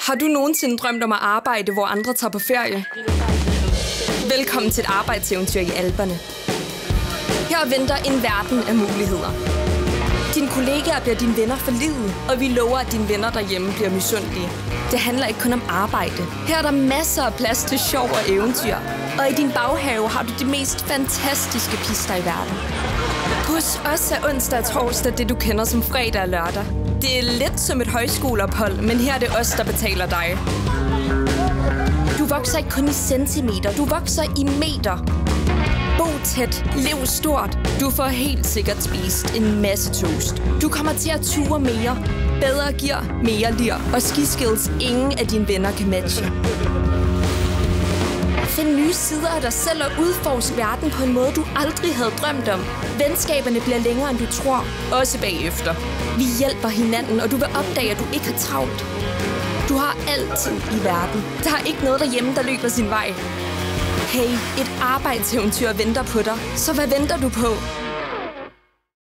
Har du nogensinde drømt om at arbejde, hvor andre tager på ferie? Velkommen til et arbejdseventyr i Alperne. Her venter en verden af muligheder. Dine kollegaer bliver dine venner for livet, og vi lover, at dine venner derhjemme bliver misundelige. Det handler ikke kun om arbejde. Her er der masser af plads til sjov og eventyr. Og i din baghave har du de mest fantastiske pister i verden. Hos os er onsdag og torsdag det, du kender som fredag og lørdag. Det er lidt som et højskoleophold, men her er det os, der betaler dig. Du vokser ikke kun i centimeter, du vokser i meter. Bo tæt, lev stort. Du får helt sikkert spist en masse toast. Du kommer til at ture mere. Bedre gear, mere lir. Og skiskills ingen af dine venner kan matche. Find nye sider af dig selv og udforsk verden på en måde, du aldrig havde drømt om. Venskaberne bliver længere, end du tror. Også bagefter. Vi hjælper hinanden, og du vil opdage, at du ikke har travlt. Du har altid i verden. Der er ikke noget derhjemme, der løber sin vej. Hey, et arbejdseventyr venter på dig. Så hvad venter du på?